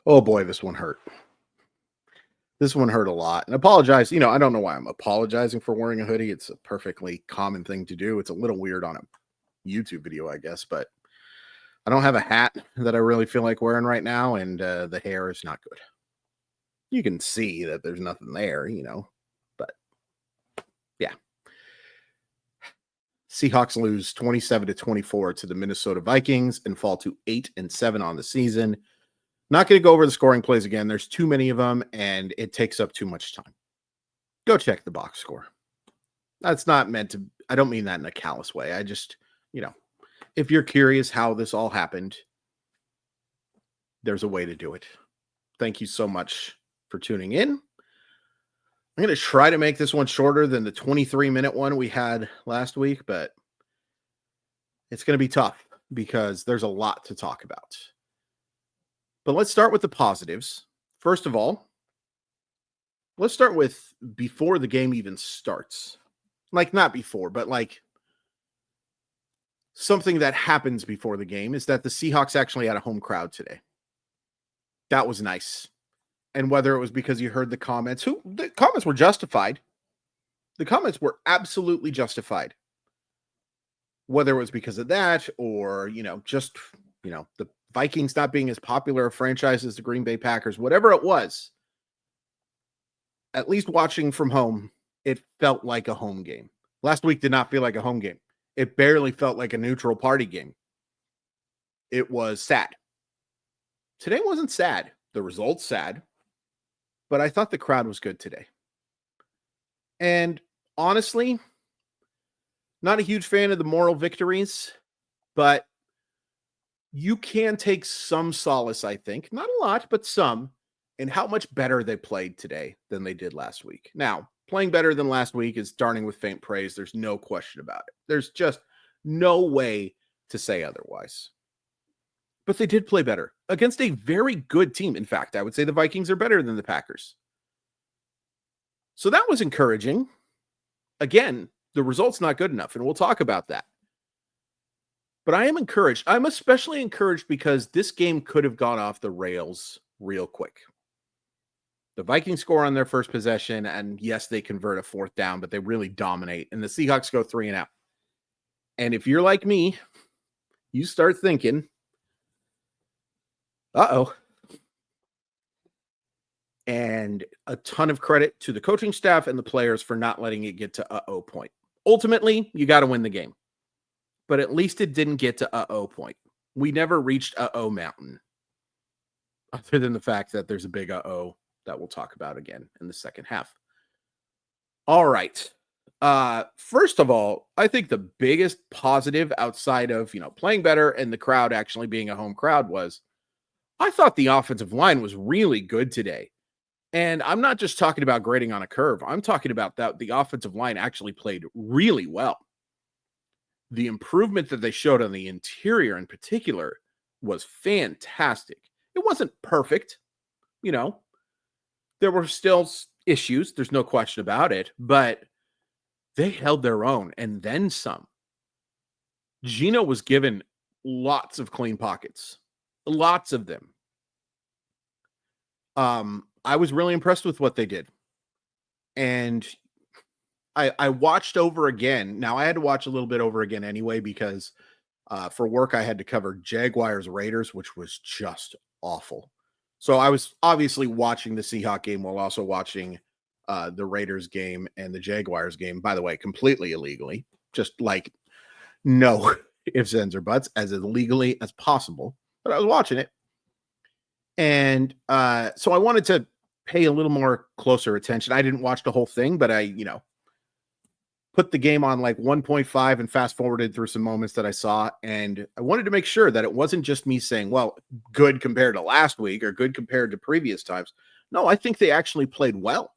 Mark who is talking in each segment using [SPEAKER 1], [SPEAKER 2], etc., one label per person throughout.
[SPEAKER 1] Oh boy, this one hurt. This one hurt a lot. And apologize. I don't know why I'm apologizing for wearing a hoodie. It's a perfectly common thing to do. It's a little weird on a YouTube video, I guess, but I don't have a hat that I really feel like wearing right now, and the hair is not good. You can see that there's nothing there, but yeah. Seahawks lose 27-24 to the Minnesota Vikings and fall to 8-7 on the season. Not going to go over the scoring plays again. There's too many of them, and it takes up too much time. Go check the box score. That's not meant to, I don't mean that in a callous way. I just, if you're curious how this all happened, there's a way to do it. Thank you so much for tuning in. I'm going to try to make this one shorter than the 23-minute one we had last week, but it's going to be tough because there's a lot to talk about. But let's start with the positives. First of all, let's start with before the game even starts. Like, not before, but like something that happens before the game is that the Seahawks actually had a home crowd today. That was nice. And whether it was because you heard the comments, the comments were justified. The comments were absolutely justified. Whether it was because of that or, just, the Vikings not being as popular a franchise as the Green Bay Packers, whatever it was, at least watching from home, it felt like a home game. Last week did not feel like a home game. It barely felt like a neutral party game. It was sad. Today wasn't sad. The result's sad. But I thought the crowd was good today. And honestly, not a huge fan of the moral victories, but you can take some solace, I think, not a lot, but some, in how much better they played today than they did last week. Now, playing better than last week is darning with faint praise. There's no question about it. There's just no way to say otherwise. But they did play better against a very good team. In fact, I would say the Vikings are better than the Packers. So that was encouraging. Again, the result's not good enough, and we'll talk about that. But I am encouraged. I'm especially encouraged because this game could have gone off the rails real quick. The Vikings score on their first possession, and yes, they convert a fourth down, but they really dominate, and the Seahawks go 3 and out. And if you're like me, you start thinking, uh-oh. And a ton of credit to the coaching staff and the players for not letting it get to uh-oh point. Ultimately, you got to win the game. But at least it didn't get to uh-oh point. We never reached uh-oh mountain. Other than the fact that there's a big uh-oh that we'll talk about again in the second half. All right. First of all, I think the biggest positive outside of, playing better and the crowd actually being a home crowd was I thought the offensive line was really good today. And I'm not just talking about grading on a curve. I'm talking about that the offensive line actually played really well. The improvement that they showed on the interior in particular was fantastic. It wasn't perfect. There were still issues. There's no question about it, but they held their own and then some. Geno was given lots of clean pockets, lots of them. I was really impressed with what they did. And I watched over again. Now, I had to watch a little bit over again anyway, because for work, I had to cover Jaguars Raiders, which was just awful. So I was obviously watching the Seahawks game while also watching the Raiders game and the Jaguars game, by the way, completely illegally, just like no ifs, ands, or buts, as illegally as possible. But I was watching it. And so I wanted to pay a little more closer attention. I didn't watch the whole thing, but I, put the game on like 1.5 and fast forwarded through some moments that I saw. And I wanted to make sure that it wasn't just me saying, well, good compared to last week or good compared to previous times. No, I think they actually played well.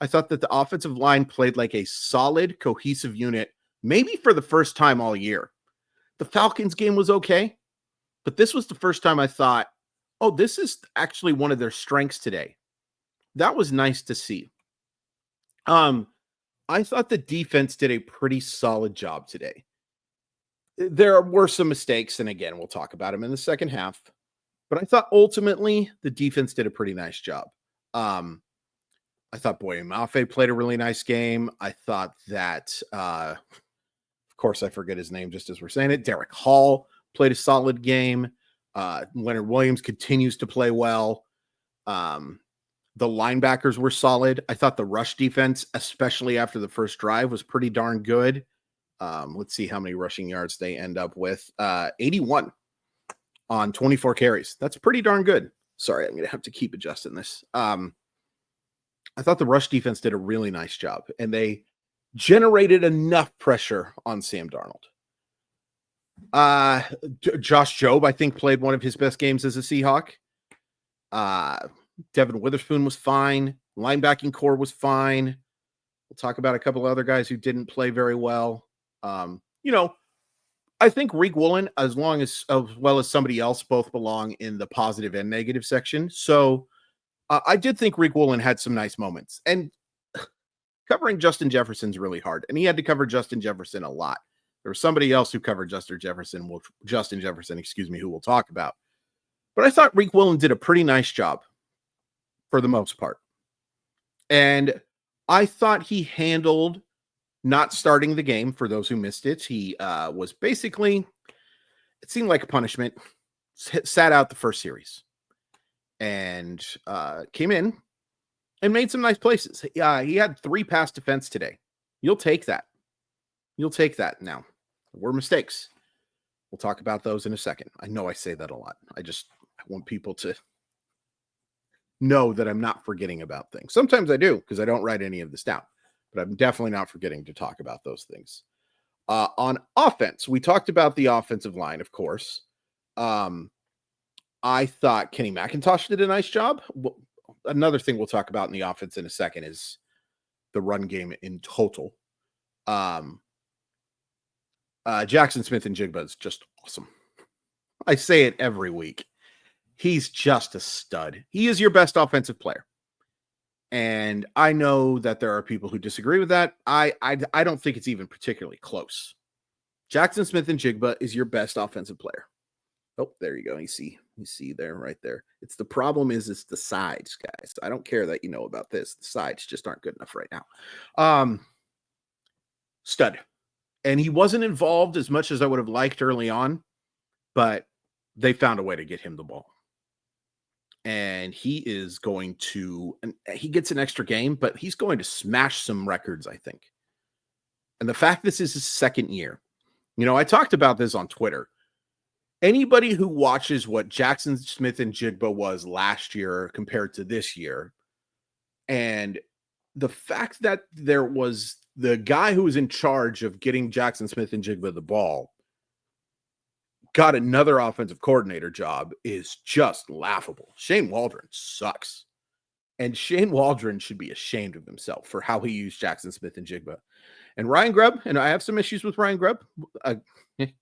[SPEAKER 1] I thought that the offensive line played like a solid, cohesive unit, maybe for the first time all year. The Falcons game was okay, but this was the first time I thought, oh, this is actually one of their strengths today. That was nice to see. I thought the defense did a pretty solid job today. There were some mistakes, and again, we'll talk about them in the second half. But I thought ultimately the defense did a pretty nice job. I thought Boye Mafe played a really nice game. I thought that, of course, I forget his name just as we're saying it. Derek Hall played a solid game. Leonard Williams continues to play well. The linebackers were solid. I thought the rush defense, especially after the first drive, was pretty darn good. Let's see how many rushing yards they end up with. 81 on 24 carries. That's pretty darn good. Sorry, I'm going to have to keep adjusting this. I thought the rush defense did a really nice job, and they generated enough pressure on Sam Darnold. Josh Jobe, I think, played one of his best games as a Seahawk. Devin Witherspoon was fine. Linebacking core was fine. We'll talk about a couple of other guys who didn't play very well. I think Reek Woolen, as well as somebody else, both belong in the positive and negative section. So I did think Reek Woolen had some nice moments. And covering Justin Jefferson's really hard. And he had to cover Justin Jefferson a lot. There was somebody else who covered Justin Jefferson, who we'll talk about. But I thought Reek Woolen did a pretty nice job for the most part. And I thought he handled not starting the game. For those who missed it, he was basically, it seemed like a punishment, sat out the first series and came in and made some nice places. He had 3 pass defense today. You'll take that. Now. There were mistakes. We'll talk about those in a second. I know I say that a lot. I want people to know that I'm not forgetting about things. Sometimes I do because I don't write any of this down, but I'm definitely not forgetting to talk about those things. On offense, we talked about the offensive line, of course. I thought Kenny McIntosh did a nice job. Another thing we'll talk about in the offense in a second is the run game in total. Jackson Smith-Njigba is just awesome. I say it every week. He's just a stud. He is your best offensive player. And I know that there are people who disagree with that. I don't think it's even particularly close. Jackson Smith-Njigba is your best offensive player. Oh, there you go. You see there, right there. It's the sides, guys. I don't care that you know about this. The sides just aren't good enough right now. Stud. And he wasn't involved as much as I would have liked early on, but they found a way to get him the ball. And he is going to, and he gets an extra game, but he's going to smash some records, I think. And the fact this is his second year, I talked about this on Twitter. Anybody who watches what Jackson Smith-Njigba was last year compared to this year, and the fact that there was the guy who was in charge of getting Jackson Smith-Njigba the ball got another offensive coordinator job is just laughable. Shane Waldron sucks. And Shane Waldron should be ashamed of himself for how he used Jackson Smith-Njigba. And Ryan Grubb, and I have some issues with Ryan Grubb.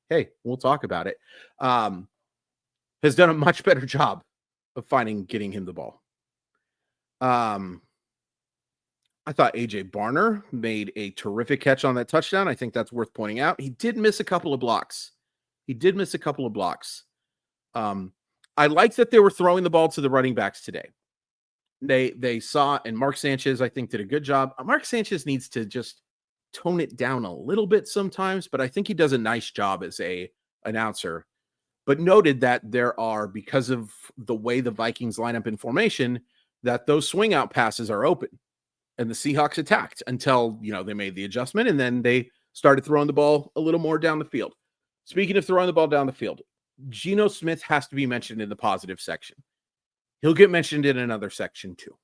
[SPEAKER 1] Hey, we'll talk about it. Has done a much better job of getting him the ball. I thought AJ Barner made a terrific catch on that touchdown. I think that's worth pointing out. He did miss a couple of blocks. I like that they were throwing the ball to the running backs today. They saw, and Mark Sanchez, I think, did a good job. Mark Sanchez needs to just tone it down a little bit sometimes, but I think he does a nice job as a announcer. But noted that there are, because of the way the Vikings line up in formation, that those swing out passes are open. And the Seahawks attacked until, they made the adjustment, and then they started throwing the ball a little more down the field. Speaking of throwing the ball down the field, Geno Smith has to be mentioned in the positive section. He'll get mentioned in another section too.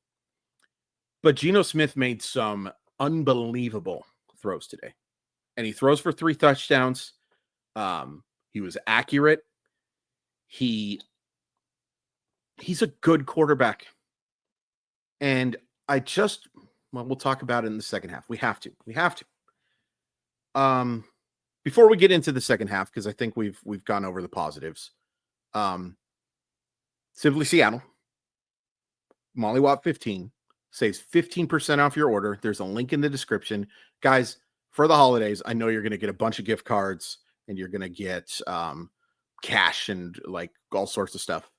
[SPEAKER 1] But Geno Smith made some unbelievable throws today. And he throws for 3 touchdowns. He was accurate. He's a good quarterback. And we'll talk about it in the second half. We have to. Before we get into the second half, because I think we've gone over the positives. Simply Seattle, Mollywop 15 saves 15% off your order. There's a link in the description. Guys, for the holidays, I know you're going to get a bunch of gift cards and you're going to get cash and like all sorts of stuff.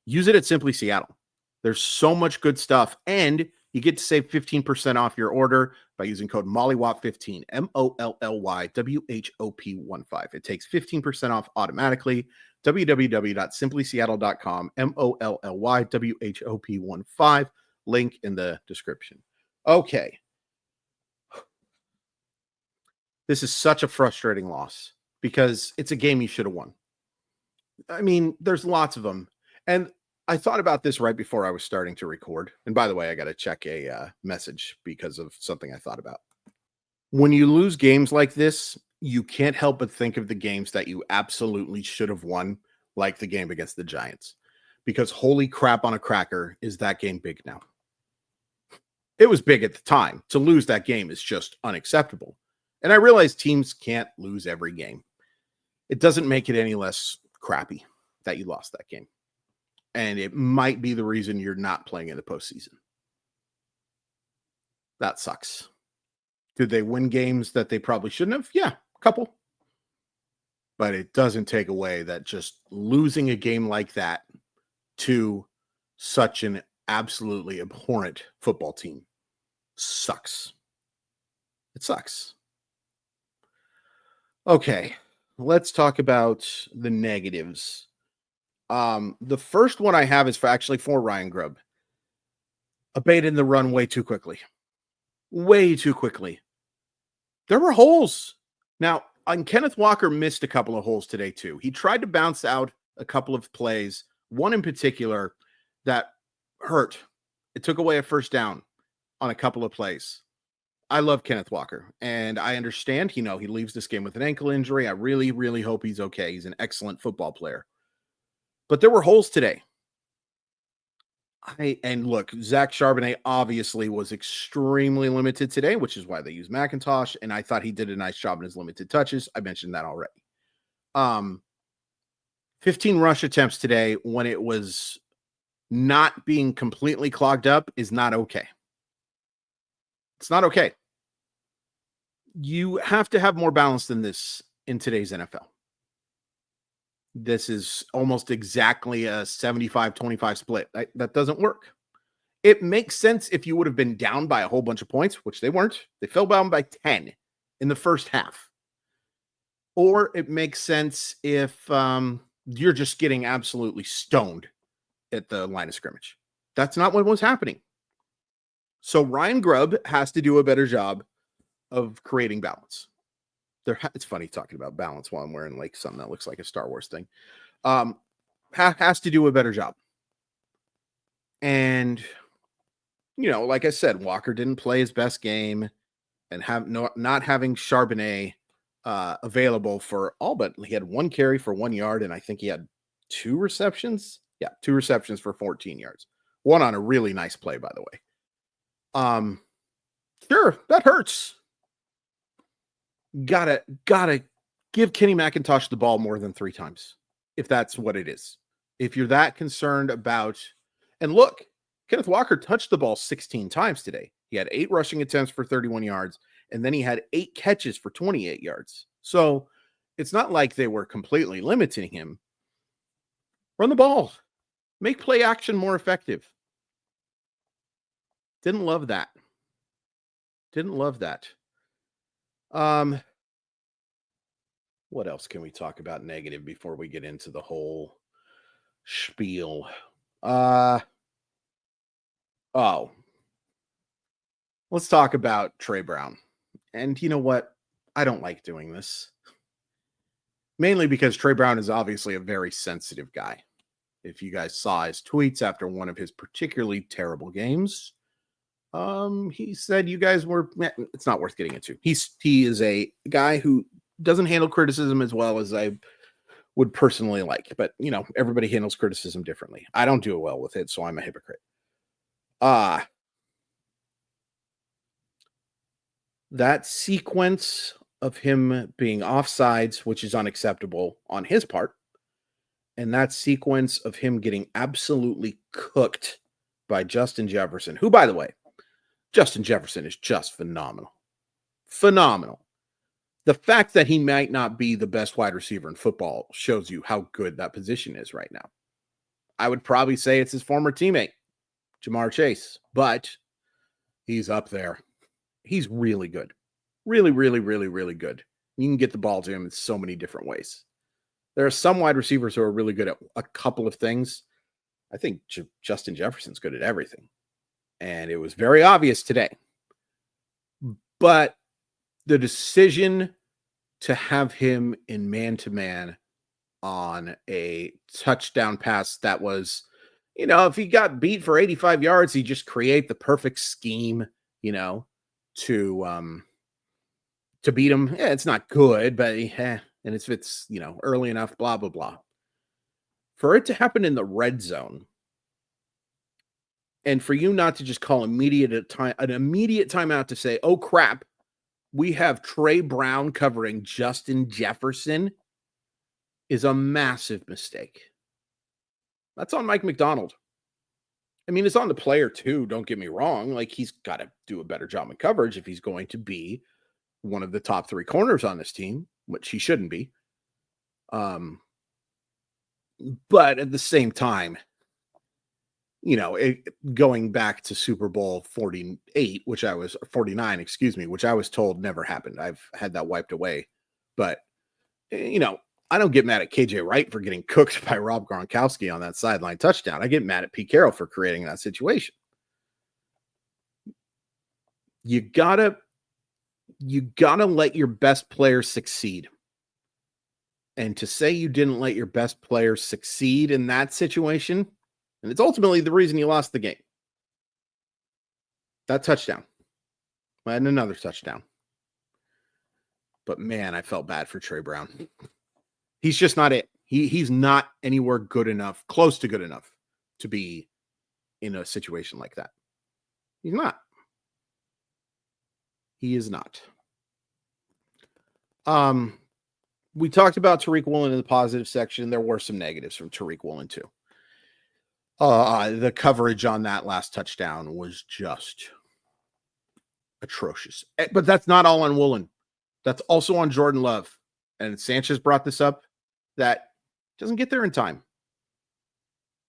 [SPEAKER 1] Use it at Simply Seattle. There's so much good stuff, and you get to save 15% off your order by using code MOLLYWOP15, MOLLYWHOP15. It takes 15% off automatically. www.simplyseattle.com, MOLLYWHOP15. Link in the description. Okay. This is such a frustrating loss because it's a game you should have won. I mean, there's lots of them. And I thought about this right before I was starting to record. And by the way, I got to check a message because of something I thought about. When you lose games like this, you can't help but think of the games that you absolutely should have won, like the game against the Giants. Because holy crap on a cracker, is that game big now? It was big at the time. To lose that game is just unacceptable. And I realize teams can't lose every game. It doesn't make it any less crappy that you lost that game. And it might be the reason you're not playing in the postseason. That sucks. Did they win games that they probably shouldn't have? Yeah, a couple. But it doesn't take away that just losing a game like that to such an absolutely abhorrent football team sucks. It sucks. Okay, let's talk about the negatives. The first one I have is for Ryan Grubb. Abated the run way too quickly. Way too quickly. There were holes. Now, Kenneth Walker missed a couple of holes today, too. He tried to bounce out a couple of plays, one in particular that hurt. It took away a first down on a couple of plays. I love Kenneth Walker, and I understand, he leaves this game with an ankle injury. I really, really hope he's okay. He's an excellent football player. But there were holes today. Look, Zach Charbonnet obviously was extremely limited today, which is why they used McIntosh, and I thought he did a nice job in his limited touches. I mentioned that already. 15 rush attempts today when it was not being completely clogged up is not okay. It's not okay. You have to have more balance than this in today's NFL. This is almost exactly a 75-25 split. That doesn't work. It makes sense if you would have been down by a whole bunch of points, which they weren't. They fell down by 10 in the first half. Or it makes sense if you're just getting absolutely stoned at the line of scrimmage. That's not what was happening. So Ryan Grubb has to do a better job of creating balance. It's funny talking about balance while I'm wearing like something that looks like a Star Wars thing. Has to do a better job. And, like I said, Walker didn't play his best game, and not having Charbonnet available for all, but he had one carry for 1 yard, and I think he had 2 receptions. Yeah, 2 receptions for 14 yards. One on a really nice play, by the way. Sure, that hurts. Gotta give Kenny McIntosh the ball more than 3 times, if that's what it is. If you're that concerned about, and look, Kenneth Walker touched the ball 16 times today. He had 8 rushing attempts for 31 yards, and then he had 8 catches for 28 yards. So it's not like they were completely limiting him. Run the ball. Make play action more effective. Didn't love that. What else can we talk about negative before we get into the whole spiel? Let's talk about Trey Brown. And you know what? I don't like doing this. Mainly because Trey Brown is obviously a very sensitive guy. If you guys saw his tweets after one of his particularly terrible games, he said you guys were, it's not worth getting into. He is a guy who doesn't handle criticism as well as I would personally like, but everybody handles criticism differently. I don't do it well with it, so I'm a hypocrite. That sequence of him being offsides, which is unacceptable on his part, and that sequence of him getting absolutely cooked by Justin Jefferson, who, by the way, Justin Jefferson is just phenomenal. Phenomenal. The fact that he might not be the best wide receiver in football shows you how good that position is right now. I would probably say it's his former teammate, Jamar Chase, but he's up there. He's really good. Really, really, really, really good. You can get the ball to him in so many different ways. There are some wide receivers who are really good at a couple of things. I think Justin Jefferson's good at everything. And it was very obvious today. But the decision to have him in man-to-man on a touchdown pass that was, if he got beat for 85 yards, he just create the perfect scheme, to beat him. Yeah, it's not good, but and it's early enough, blah, blah, blah. For it to happen in the red zone, and for you not to just call an immediate timeout to say, oh crap, we have Trey Brown covering Justin Jefferson, is a massive mistake. That's on Mike McDonald. I mean, it's on the player too, don't get me wrong. Like, he's got to do a better job in coverage if he's going to be one of the top 3 corners on this team, which he shouldn't be. But at the same time, going back to Super Bowl 49, which I was told never happened. I've had that wiped away. But, I don't get mad at KJ Wright for getting cooked by Rob Gronkowski on that sideline touchdown. I get mad at Pete Carroll for creating that situation. You gotta let your best players succeed. And to say you didn't let your best players succeed in that situation, and it's ultimately the reason you lost the game. That touchdown. And another touchdown. But man, I felt bad for Trey Brown. He's just not it. He's not anywhere good enough, close to good enough to be in a situation like that. He's not. He is not. We talked about Tariq Woolen in the positive section. There were some negatives from Tariq Woolen too. The coverage on that last touchdown was just atrocious. But that's not all on Woolen. That's also on Jordan Love. And Sanchez brought this up, that doesn't get there in time.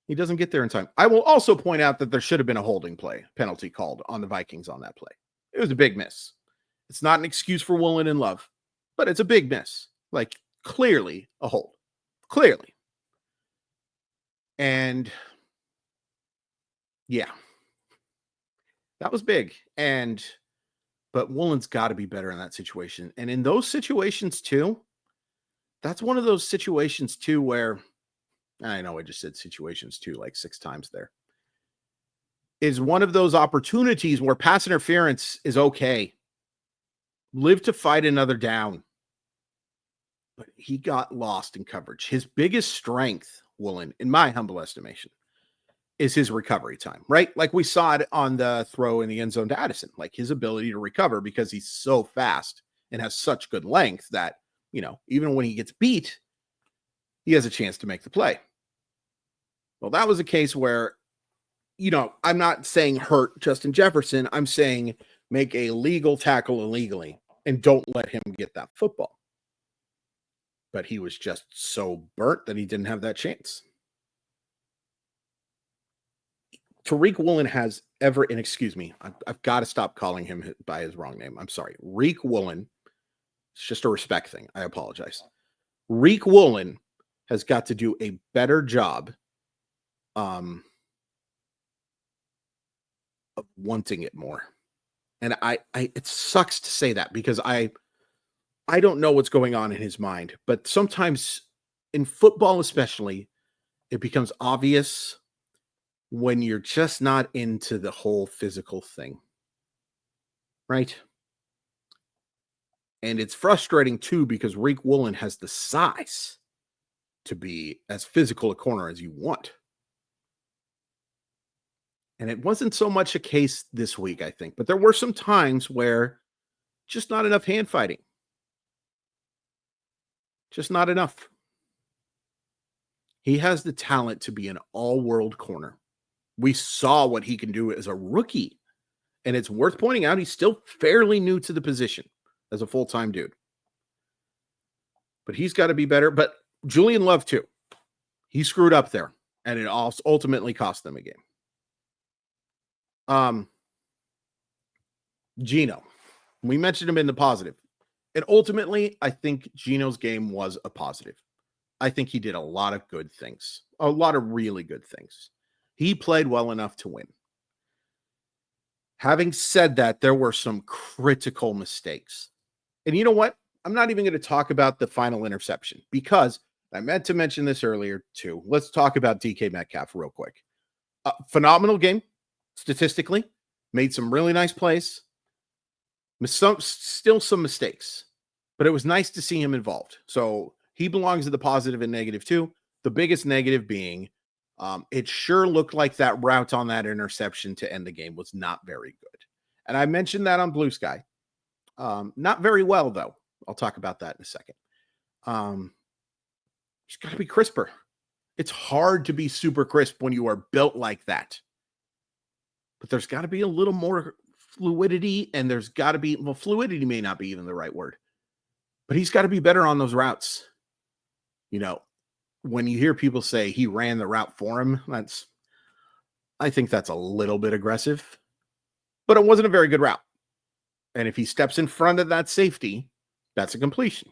[SPEAKER 1] He doesn't get there in time. I will also point out that there should have been a holding penalty called on the Vikings on that play. It was a big miss. It's not an excuse for Woolen and Love, but it's a big miss. Like, clearly a hold. Clearly. And yeah, that was big. But Woolen's got to be better in that situation. And in those situations too, that's one of those situations too where, I know I just said situations too like 6 times there, is one of those opportunities where pass interference is okay. Live to fight another down. But he got lost in coverage. His biggest strength, Woolen, in my humble estimation, is his recovery time, right? Like we saw it on the throw in the end zone to Addison, like his ability to recover because he's so fast and has such good length that, even when he gets beat, he has a chance to make the play. Well, that was a case where, I'm not saying hurt Justin Jefferson. I'm saying make a legal tackle illegally and don't let him get that football. But he was just so burnt that he didn't have that chance. Tariq Woolen has and excuse me, I've got to stop calling him by his wrong name. I'm sorry. Reek Woolen. It's just a respect thing. I apologize. Reek Woolen has got to do a better job of wanting it more. And it sucks to say that because I don't know what's going on in his mind, but sometimes in football especially, it becomes obvious when you're just not into the whole physical thing. Right? And it's frustrating too because Reek Woolen has the size to be as physical a corner as you want. And it wasn't so much a case this week, I think, but there were some times where just not enough hand fighting. Just not enough. He has the talent to be an all-world corner. We saw what he can do as a rookie. And it's worth pointing out he's still fairly new to the position as a full-time dude. But he's got to be better. But Julian Love, too. He screwed up there. and it also ultimately cost them a game. Geno, we mentioned him in the positive, and ultimately, I think Geno's game was a positive. I think he did a lot of good things, a lot of really good things. He played well enough to win. Having said that, there were some critical mistakes. And you know what? I'm not even going to talk about the final interception because I meant to mention this earlier too. Let's talk about DK Metcalf real quick. Phenomenal game, statistically, made some really nice plays. Still some mistakes, but it was nice to see him involved. So he belongs to the positive and negative too. The biggest negative being it sure looked like that route on that interception to end the game was not very good. And I mentioned that on Blue Sky. Not very well, though. I'll talk about that in a second. It's got to be crisper. It's hard to be super crisp when you are built like that. But there's got to be a little more fluidity, and there's got to be, well, fluidity may not be even the right word, but he's got to be better on those routes. You know, when you hear people say he ran the route for him, I think that's a little bit aggressive, but it wasn't a very good route. And if he steps in front of that safety, that's a completion,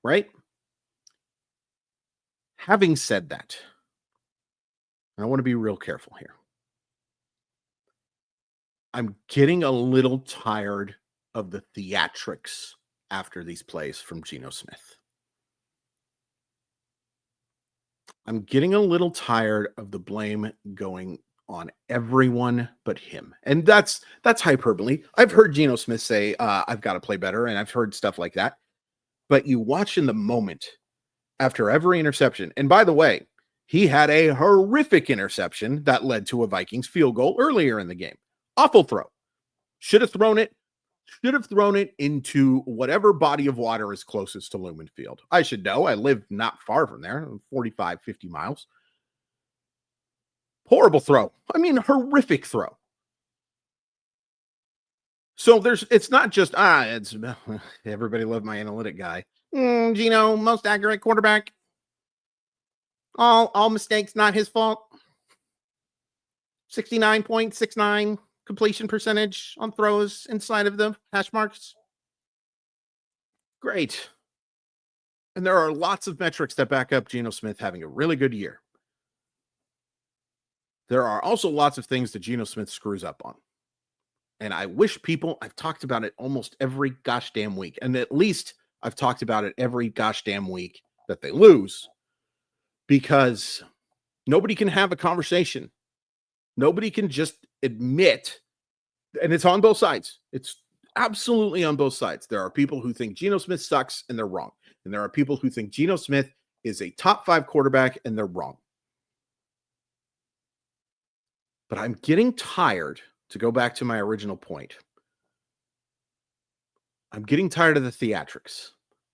[SPEAKER 1] right? Having said that, I want to be real careful here. I'm getting a little tired of the theatrics after these plays from Geno Smith. I'm getting a little tired of the blame going on everyone but him. And that's hyperbole. I've heard Geno Smith say, I've got to play better, and I've heard stuff like that. But you watch in the moment after every interception. And by the way, he had a horrific interception that led to a Vikings field goal earlier in the game. Awful throw. Should have thrown it into whatever body of water is closest to Lumen Field. I should know. I live not far from there, 45, 50 miles. Horrible throw. I mean, horrific throw. So it's not just, it's everybody loved my analytic guy. Geno, most accurate quarterback. All mistakes, not his fault. 69.69 completion percentage on throws inside of the hash marks. Great. And there are lots of metrics that back up Geno Smith having a really good year. There are also lots of things that Geno Smith screws up on. And I wish I've talked about it almost every gosh damn week. And at least I've talked about it every gosh damn week that they lose. Because nobody can have a conversation. Nobody can just admit, and it's on both sides. It's absolutely on both sides. There are people who think Geno Smith sucks, and they're wrong. And there are people who think Geno Smith is a top 5 quarterback, and they're wrong. But I'm getting tired, to go back to my original point. I'm getting tired of the theatrics.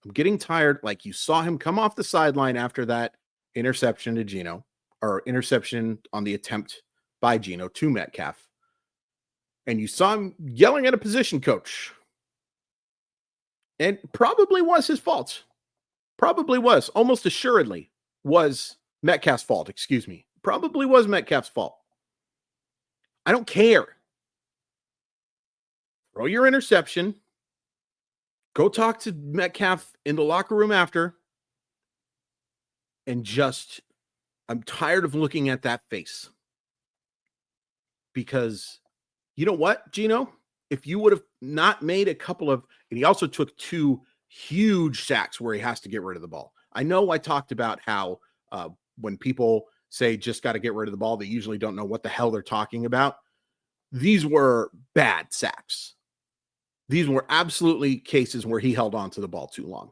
[SPEAKER 1] I'm getting tired, like you saw him come off the sideline after that interception to Geno, or interception on the attempt by Geno to Metcalf. And you saw him yelling at a position coach. And probably was his fault. Probably was. Almost assuredly was Metcalf's fault. Excuse me. Probably was Metcalf's fault. I don't care. Throw your interception. Go talk to Metcalf in the locker room after. And I'm tired of looking at that face. Because you know what, Geno? If you would have not made a couple of, and he also took 2 huge sacks where he has to get rid of the ball. I know I talked about how when people say just got to get rid of the ball, they usually don't know what the hell they're talking about. These were bad sacks. These were absolutely cases where he held on to the ball too long.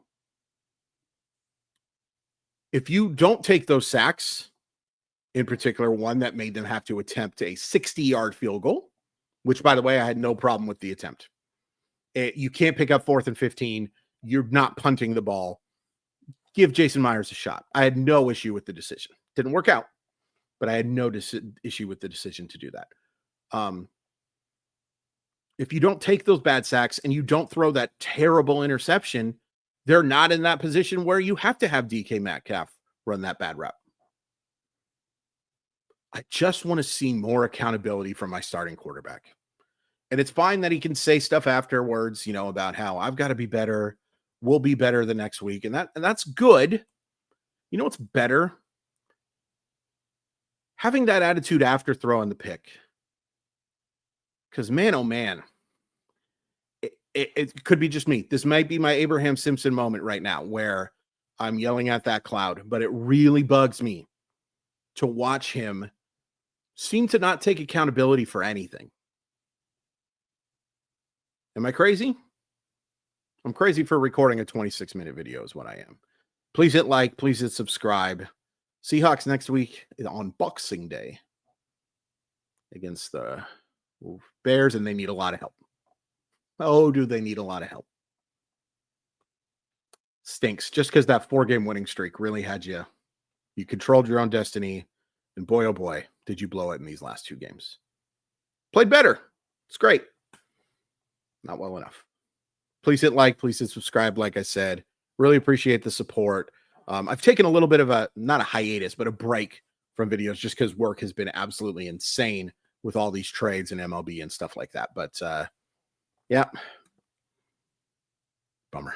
[SPEAKER 1] If you don't take those sacks, in particular one that made them have to attempt a 60-yard field goal, which, by the way, I had no problem with the attempt. You can't pick up 4th and 15. You're not punting the ball. Give Jason Myers a shot. I had no issue with the decision. Didn't work out, but I had no issue with the decision to do that. If you don't take those bad sacks and you don't throw that terrible interception, they're not in that position where you have to have DK Metcalf run that bad route. I just want to see more accountability from my starting quarterback. And it's fine that he can say stuff afterwards, about how I've got to be better. We'll be better the next week. And that's good. You know what's better? Having that attitude after throwing the pick. Because man, oh man, it could be just me. This might be my Abraham Simpson moment right now where I'm yelling at that cloud, but it really bugs me to watch him seem to not take accountability for anything. Am I crazy? I'm crazy for recording a 26-minute video is what I am. Please hit like, please hit subscribe. Seahawks next week on Boxing Day against the Bears, and they need a lot of help. Oh, do they need a lot of help? Stinks. Just because that 4-game winning streak really had you controlled your own destiny, and boy, oh boy, did you blow it in these last 2 games. Played better. It's great. Not well enough. Please hit like, please hit subscribe. Like I said, really appreciate the support. I've taken a little bit of not a hiatus, but a break from videos just because work has been absolutely insane with all these trades and MLB and stuff like that. But yeah, bummer.